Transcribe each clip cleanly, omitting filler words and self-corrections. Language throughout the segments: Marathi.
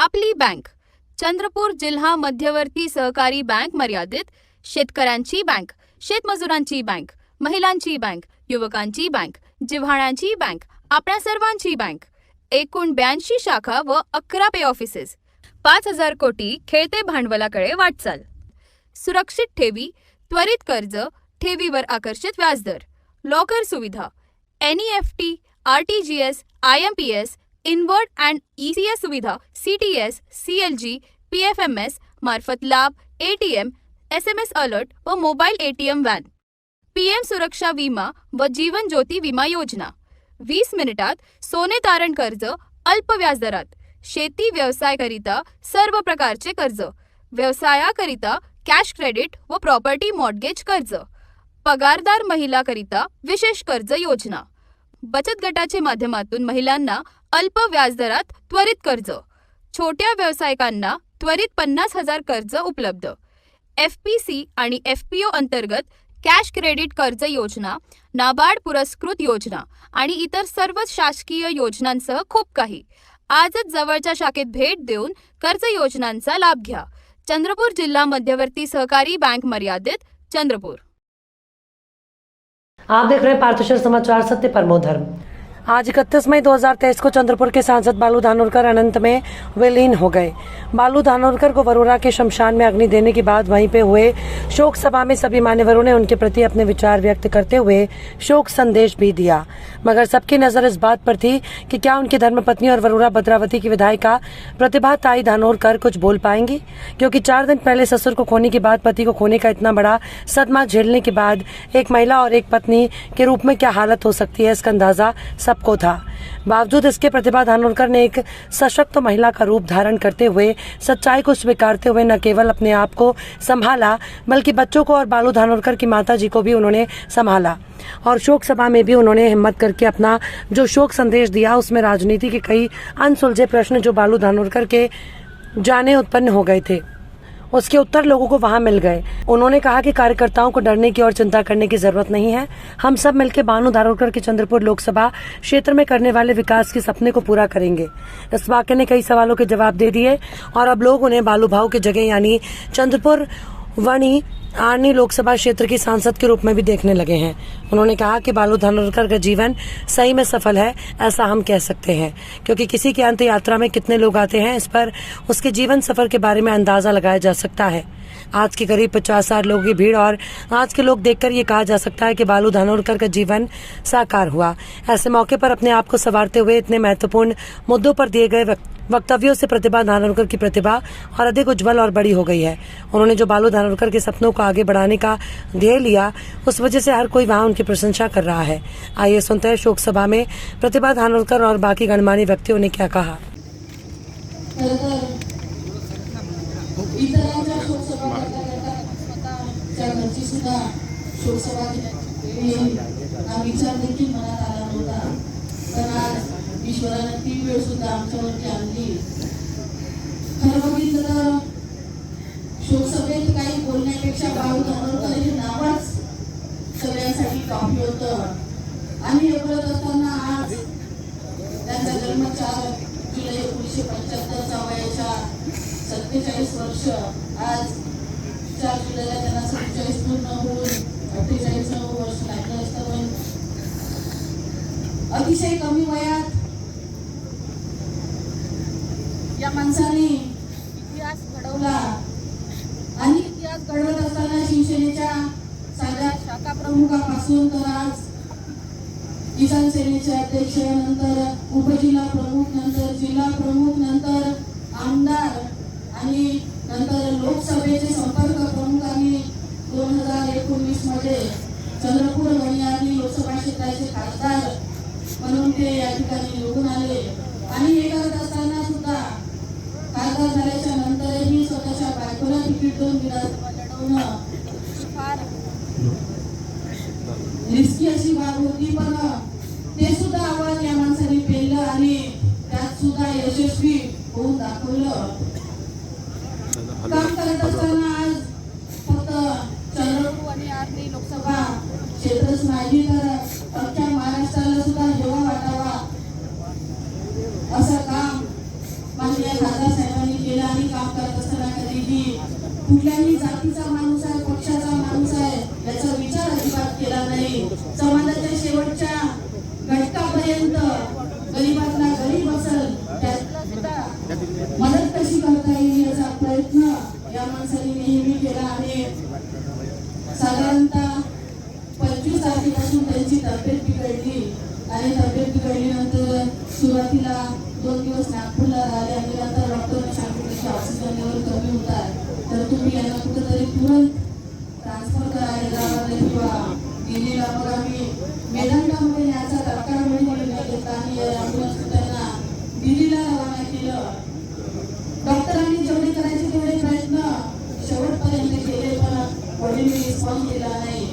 आपली बँक चंद्रपूर जिल्हा मध्यवर्ती सहकारी बँक मर्यादित, शेतकऱ्यांची बँक, शेतमजुरांची बँक, महिलांची बँक, युवकांची बँक, जिव्हाळ्यांची बँक, आपल्या सर्वांची बँक. एकूण 82 शाखा व 11 पे ऑफिसेस. 5,000 कोटी खेळते भांडवलाकडे वाटचाल. सुरक्षित ठेवी, त्वरित कर्ज, ठेवीवर आकर्षित व्याजदर, लॉकर सुविधा, NEFT, RTGS, IMPS, inward and ECS सुविधा, CTS, CLG, PFMS मार्फत लाभ, ATM, SMS अलर्ट व मोबाईल ATM व्हॅन. PM सुरक्षा विमा व जीवन ज्योती विमा योजना. 20 मिनिटात सोने तारण कर्ज अल्प व्याजदरात. शेती व्यवसायाकरिता सर्व प्रकारचे कर्ज, व्यवसायाकरिता कॅश क्रेडिट व प्रॉपर्टी मॉर्टगेज कर्ज, पगारदार महिलाकरिता विशेष कर्ज योजना. बचत गटाच्या माध्यमातून महिलांना अल्प व्याजदरात त्वरित कर्ज, छोट्या व्यावसायिकांना त्वरित 50,000 कर्ज उपलब्ध. FPC आणि FPO अंतर्गत कॅश क्रेडिट कर्ज योजना, नाबार्ड पुरस्कृत योजना आणि इतर सर्व शासकीय योजनांसह खूप काही. आजच जवळच्या शाखेत भेट देऊन कर्ज योजनांचा लाभ घ्या. चंद्रपूर जिल्हा मध्यवर्ती सहकारी बैंक मर्यादित, चंद्रपूर. आप देख रहे हैं पार्थशर समाचार, सत्य परमो धर्म. आज 31 मई 2023 को चंद्रपुर के सांसद बालू धानोरकर अनंत में विलीन हो गए. बालू धानोरकर को वरोरा के शमशान में अग्नि देने के बाद वहीं पे हुए शोक सभा में सभी मान्यवरों ने उनके प्रति अपने विचार व्यक्त करते हुए शोक संदेश भी दिया. मगर सबकी नजर इस बात पर थी कि क्या उनकी धर्मपत्नी और वरोरा भद्रावती की विधायिका प्रतिभा ताई धानोरकर कुछ बोल पाएंगी, क्योंकि 4 दिन पहले ससुर को खोने के बाद पति को खोने का इतना बड़ा सदमा झेलने के बाद एक महिला और एक पत्नी के रूप में क्या हालत हो सकती है, इसका अंदाजा सबको था. बावजूद इसके प्रतिभा धानोरकर ने एक सशक्त महिला का रूप धारण करते हुए सच्चाई को स्वीकारते हुए न केवल अपने आप को संभाला बल्कि बच्चों को और बालू धानोरकर की माता जी को भी उन्होंने संभाला. और शोक सभा में भी उन्होंने हिम्मत करके अपना जो शोक संदेश दिया उसमें राजनीति के कई अनसुलझे प्रश्न जो बालू धानोरकर के जाने उत्पन्न हो गए थे उसके उत्तर लोगों को वहां मिल गए. उन्होंने कहा कि कार्यकर्ताओं को डरने की और चिंता करने की जरूरत नहीं है. हम सब मिलकर बालू धानोरकर के चंद्रपुर लोकसभा क्षेत्र में करने वाले विकास के सपने को पूरा करेंगे. इस वाक्य ने कई सवालों के जवाब दे दिए और अब लोग उन्हें बालू भाऊ की जगह यानी चंद्रपुर वणी आर्नी लोकसभा क्षेत्र की सांसद के रूप में भी देखने लगे हैं. उन्होंने कहा कि बालू धानोरकर का जीवन सही में सफल है, ऐसा हम कह सकते हैं, क्योंकि किसी की अंत यात्रा में कितने लोग आते हैं इस पर उसके जीवन सफर के बारे में अंदाजा लगाया जा सकता है. आज के करीब 50,000 लोगों की भीड़ और आज के लोग देखकर ये कहा जा सकता है कि बालू धानोरकर का जीवन साकार हुआ. ऐसे मौके पर अपने आप को संवारते हुए इतने महत्वपूर्ण मुद्दों पर दिए गए वक्तव्यों से प्रतिभा धानोरकर की प्रतिभा और अधिक उज्जवल और बड़ी हो गई है. उन्होंने जो बालू धानोरकर के सपनों को आगे बढ़ाने का ध्येय लिया उस वजह से हर कोई वहां उनकी प्रशंसा कर रहा है. आइए सुनते हैं शोक सभा में प्रतिभा धानोरकर और बाकी गणमान्य व्यक्तियों ने क्या कहा. ईश्वराने ती वेळ सुद्धा आमच्यावरती आणली. खरं बघितलं तर शोकसभेत काही बोलण्यापेक्षा बाळू धानोरकर हे नावच सगळ्यांसाठी काफी होतं. आणि हे बोलत असताना आज त्यांचा जन्म 4 जुलै 1975 वयाच्या 47 वर्ष, आज 4 जुलैला त्यांना 47 पूर्ण होऊन 48 वर्ष लागलं असतं. पण अतिशय कमी वयात या माणसाने इतिहास घडवला. आणि इतिहास घडवत असताना शिवसेनेच्या साध्या शाखा प्रमुखापासून तर आज किसान सेनेचे अध्यक्ष, नंतर उपजिल्हा प्रमुख, नंतर जिल्हा प्रमुख, नंतर आमदार आणि नंतर लोकसभेचे संपर्क प्रमुखांनी 2019 मध्ये चंद्रपूर वणी आणि लोकसभा क्षेत्राचे खासदार म्हणून ते या ठिकाणी निवडून आले. आणि हे करत असताना सुद्धा खासदार झाल्याच्या नंतरही स्वतःच्या बायकोला तिकीट देऊन विधानसभा लढवणं फार रिस्की अशी बाब होती. पण ते सुद्धा आव्हान या माणसाने पेललं आणि त्यात सुद्धा यशस्वी होऊन दाखवलं. काम करत असताना आज फक्त चंद्रपूर आणि आर्णी लोकसभा क्षेत्रच नाही तर अख्ख्या महाराष्ट्राला सुद्धा जेव्हा वाटावा असं काम माननीय खासदार साहेबांनी कुठल्याही जातीचा माणूस आहे, पक्षाचा माणूस आहे याचा विचार अजिबात केला नाही. समाजाच्या शेवटच्या घटकापर्यंत गरीबातला गरीब असेल त्याला सुद्धा मदत कशी करता येईल याचा प्रयत्न या माणसाने नेहमी केला आहे. साधारणतः 25 तारखेपासून त्यांची तब्येत बिघडली आणि तब्येत बिघडल्यानंतर सुरुवातीला 2 दिवस नागपूरला राहिले आणि नंतर डॉक्टरने सांगितलं की ऑक्सिजन लेवल कमी होत आहे, तर तुम्ही यांना कुठेतरी तुरंत ट्रान्सफर करा हैदराबादला किंवा दिल्लीला. मग आम्ही मेदांतामध्ये न्यायचा तात्काळ निर्णय घेतला आणि ॲम्ब्युलन्स त्यांना दिल्लीला रवाना केलं. डॉक्टरांनी जेवढे करायचे तेवढे प्रयत्न शेवटपर्यंत केले, पण बॉडीने रिस्पॉन्स दिला नाही.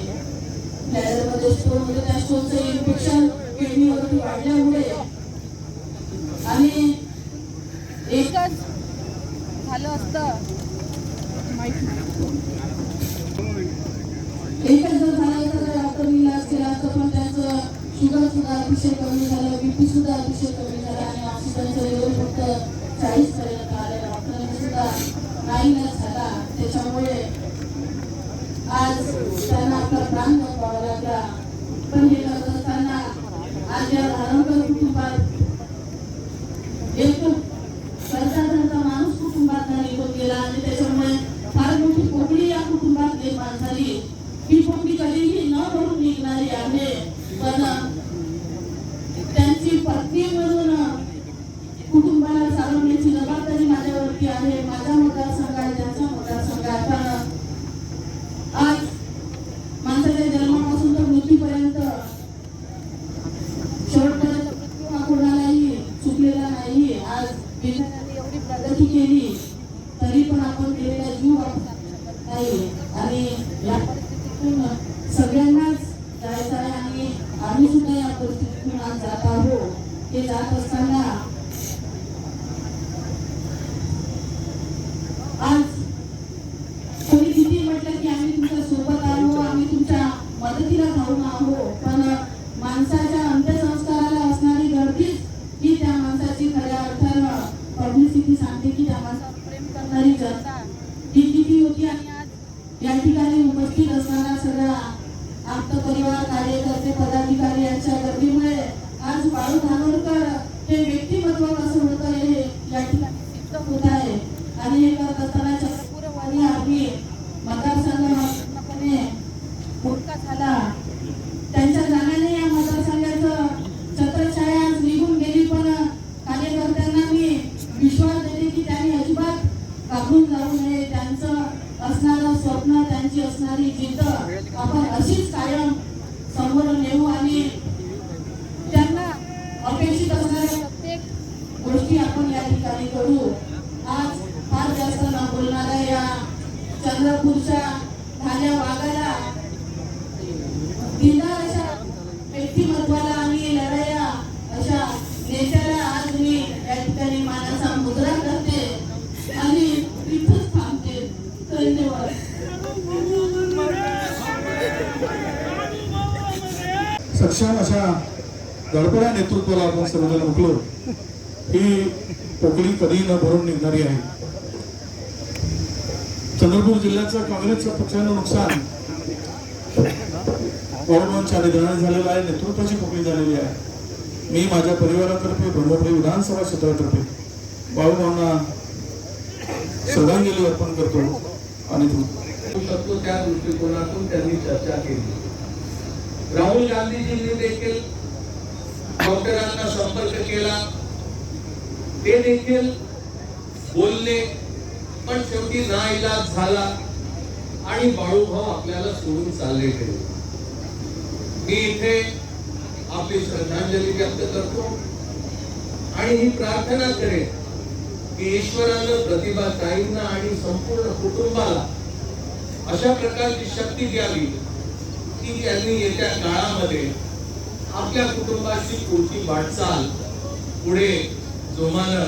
ब्लॅडरमध्ये स्टोन होते, त्या स्टोनचं इन्फेक्शन किडनीवरती वाढल्यामुळे आणि एकच झालं असतं, एकच जर झालं तर डॉक्टरनी इलाज केला असतं, पण त्यांचं शुगर सुद्धा अतिशय कमी झालं, बीपी सुद्धा अतिशय कमी झाला आणि ऑक्सिजनचं लेवल फक्त 40 पर्यंत आलं. डॉक्टरांनी सुद्धा नाईलाज झाला. त्याच्यामुळे आज त्यांना आपला प्राण गमवावा लागला. पण हे करत असताना आज या धारणकर कुटुंबात एक सरकारचा माणूस कुटुंबात निघून गेला आणि त्याच्यामुळे फार मोठी पोकळी या कुटुंबात निर्माण झाली. ही पोकळी कधीही न भरून निघणारी आहे, पण त्यांची पत्नी म्हणून कुटुंबाला चालवण्याची जबाबदारी माझ्यावरती आहे. माझा मतदारसंघ आहे, त्यांचा मतदारसंघ आहे, पण आज माणसाच्या जन्मापासून तर मृत्यूपर्यंत शेवटपर्यंत मृत्यू हा कोणालाही चुकलेला नाही. आज विज्ञानाने एवढी प्रगती केली तरी पण आपण केलेला जीव वापरू शकत नाही आणि या परिस्थितीतून सगळ्यांनाच जायचं आहे आणि आम्ही सुद्धा या परिस्थितीतून आज जात आहोत. हे जात असताना आज कोणी किती म्हटलं की आम्ही तुमच्या सोबत आहो, आम्ही तुमच्या मदतीला धावून आहो, पण माणसाच्या अंत्यसंस्काराला असणारी गर्दीच ही त्या माणसाची खऱ्या अर्थानं पब्लिसिटी सांगते की त्या माणसावर प्रेम करणारी जनता ही किती होती. आणि आज या ठिकाणी उपस्थित असणारा सगळा आप्त परिवार, कार्यकर्ते, पदाधिकारी यांच्या गर्दीमुळे आज बाळू धानोरकर हे व्यक्तिमत्व कसं होतं हे या ठिकाणी सिद्ध होत आहे. आणि हे करत असताना चंद्रपूरवाणी आम्ही मतदारसंघ पूर्णपणे मोठा झाला. त्यांच्या जाण्याने या मतदारसंघाचं छत्रछाया आज निघून गेली, पण कार्यकर्त्यांना मी विश्वास देते की त्यांनी अजिबात घाबरून जाऊ नये. त्यांचं असणारं स्वप्न, त्यांची असणारी जिद्द आपण अशीच कायम समोर नेऊ आणि त्यांना अपेक्षित असणाऱ्या प्रत्येक गोष्टी आपण या ठिकाणी करू. आज फार जास्त न बोलणाऱ्या या चंद्रपूरच्या ढाल्या वाघाला, दिलदार अशा व्यक्तिमत्वाला आणि लढाया अशा नेत्याला आज मी या ठिकाणी मानाचा मुद्रा करते आणि इथंच थांबते. धन्यवाद. सक्षम अशा धडपड्या नेतृत्वाला आपण सर्वजण मुकलो. ही पोकळी कधी न भरून निघणारी आहे. चंद्रपूर जिल्ह्याचं काँग्रेसच्या पक्षानं नुकसान पवारांच्या निधनाने झालेलं आहे. नेतृत्वाची पोकळी झालेली आहे. मी माझ्या परिवारातर्फे ब्रह्मपुरी विधानसभा क्षेत्रातर्फे बाळूभाऊंना श्रद्धांजली अर्पण करतो आणि शकतो त्या दृष्टिकोनातून त्यांनी चर्चा केली. राहुल गांधीजींनी देखील डॉक्टरांना संपर्क केला, ते देखील बोलले, पण शेवटी नाइलाज झाला आणि बाळूभाऊ आपल्याला सोडून चालले गेले. मी इथे आपली श्रद्धांजली व्यक्त करतो आणि ही प्रार्थना करेन की ईश्वरानं प्रतिभाताईंना आणि संपूर्ण कुटुंबाला अशा प्रकारची शक्ती द्यावी की त्यांनी येत्या काळामध्ये आपल्या कुटुंबाची पुढची वाटचाल पुढे जोमानं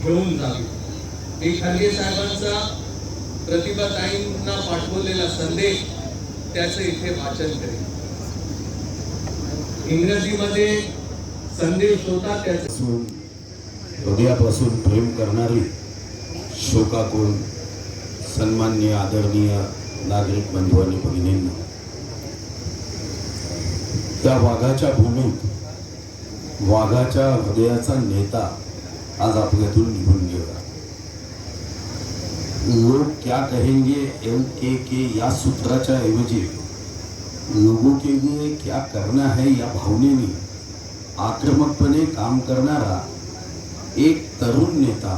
घेऊन जावी. मी खर्गे साहेबांचा प्रतिभाताईंना पाठवलेला संदेश त्याचं इथे वाचन करेन. इंग्रजीमध्ये संदेश होता त्याचा हृदयापासून प्रेम करणारी शोकाकुल सन्माननीय आदरणीय नागरिक बंधू आणि भगिनींनो, त्या वाघाच्या भूमीत वाघाच्या हृदयाचा नेता आज आपल्यातून निघून गेला. लोग क्या कहेंगे LKK या सूत्राच्या ऐवजी लोगों के लिए क्या करना है या भावनेने आक्रमकपणे काम करणारा एक तरुण नेता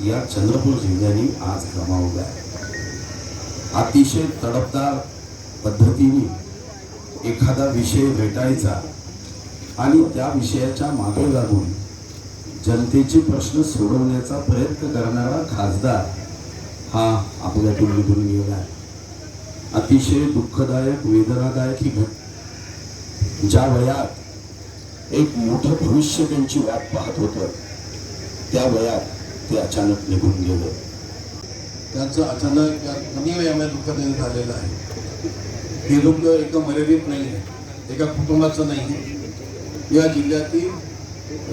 या चंद्रपूर जिल्ह्याने आज गमावला आहे. अतिशय तडफदार पद्धतीने एखादा विषय भेटायचा आणि त्या विषयाच्या मागे लागून जनतेचे प्रश्न सोडवण्याचा प्रयत्न करणारा खासदार हा आपल्यातून निघून गेला आहे. अतिशय दुःखदायक वेदनादायक ही घटना. ज्या वयात एक मोठं भविष्य त्यांची वाट पाहत होतं त्या वयात ते अचानक निघून गेलं. त्यांचं अचानक या कमी वयामध्ये दुःखद झालेलं आहे. हे दुःख एका मर्यादित नाही आहे, एका कुटुंबाचं नाही आहे. या जिल्ह्यातील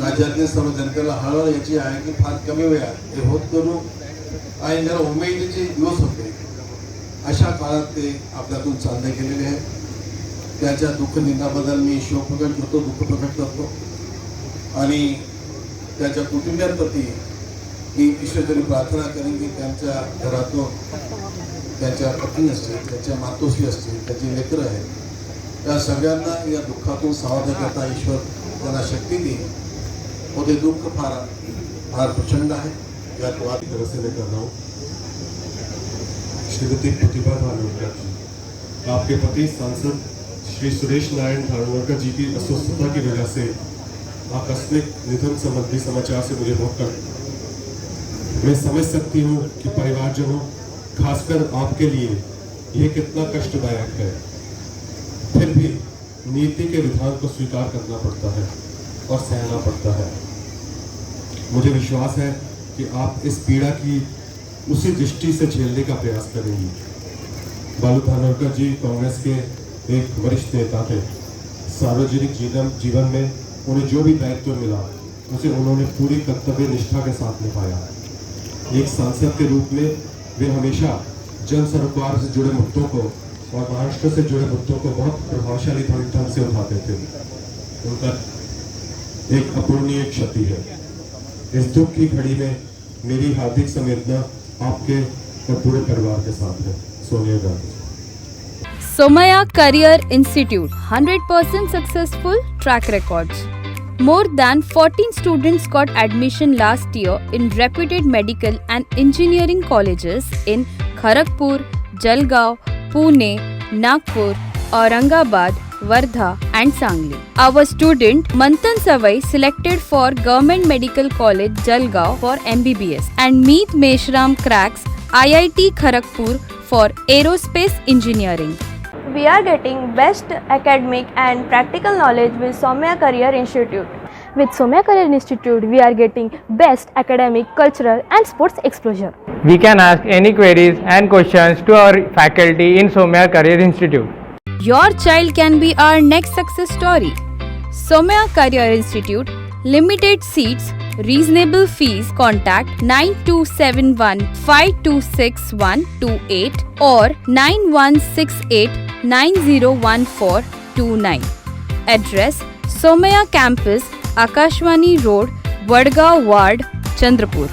राज्यातील सर्व जनतेला हळहळ याची आहे की फार कमी वयात हे होत करू आणि जरा उमेदीचे दिवस होते अशा काळात ते आपल्यातून चालणे गेलेले आहेत. त्याच्या दुःखनिंदाबद्दल मी शोक प्रकट करतो, दुःख प्रकट करतो आणि त्याच्या कुटुंबियांप्रती ही ईश्वरी प्रार्थना करेन की त्यांच्या घरातून त्यांच्या पत्नी असतील, त्यांच्या मातोश्री असतील, त्याची लेकरं आहेत, त्या सगळ्यांना या दुःखातून सावध करता ईश्वर त्यांना शक्ती देईल. और ये दुख फार प्रचंड है. या तो आप तरह से मैं कर रहा हूँ. श्रीमती प्रतिभा धानोरकर, आपके पति सांसद श्री सुरेश नारायण धानोरकर जी की अस्वस्थता की वजह से आकस्मिक निधन संबंधी समाचार से मुझे बहुत कष्ट. मैं समझ सकती हूँ कि परिवारजनों, खासकर आपके लिए यह कितना कष्टदायक है. फिर भी नीति के विधान को स्वीकार करना पड़ता है और सहना पड़ता है. मुझे विश्वास है कि आप इस पीड़ा की उसी दृष्टि से झेलने का प्रयास करेंगी. बालू धानोरकर जी कांग्रेस के एक वरिष्ठ नेता थे. सार्वजनिक जीवन में उन्हें जो भी दायित्व मिला उसे उन्होंने पूरी कर्तव्य निष्ठा के साथ निभाया. एक सांसद के रूप में वे हमेशा जन सरोकार से जुड़े मुद्दों को और महाराष्ट्र से जुड़े मुद्दों को बहुत प्रभावशाली ढंग से उठाते थे. उनका एक अपूरणीय क्षति है. इस दुख की घड़ी में मेरी हार्दिक संवेदना आपके और पूरे परिवार के साथ है. Sonia Gandhi. Somaya Career Institute, 100% successful track records. More than 14 students got admission last year in reputed medical and engineering colleges in Kharagpur, Jalgaon, Pune, Nagpur, Aurangabad, Wardha and Sangli. Our student Manthan Savai selected for Government Medical College Jalgaon for MBBS and Meet Meshram cracks IIT Kharagpur for Aerospace Engineering. We are getting best academic and practical knowledge with Somaya Career Institute. With Somaya Career Institute, we are getting best academic, cultural and sports exposure. We can ask any queries and questions to our faculty in Somaya Career Institute. Your child can be our next success story. Somaya Career Institute, limited seats, reasonable fees. Contact 9271 526128 or 9168 901429. Address: Somaya Campus, Akashwani Road, Vadgaon Ward, Chandrapur.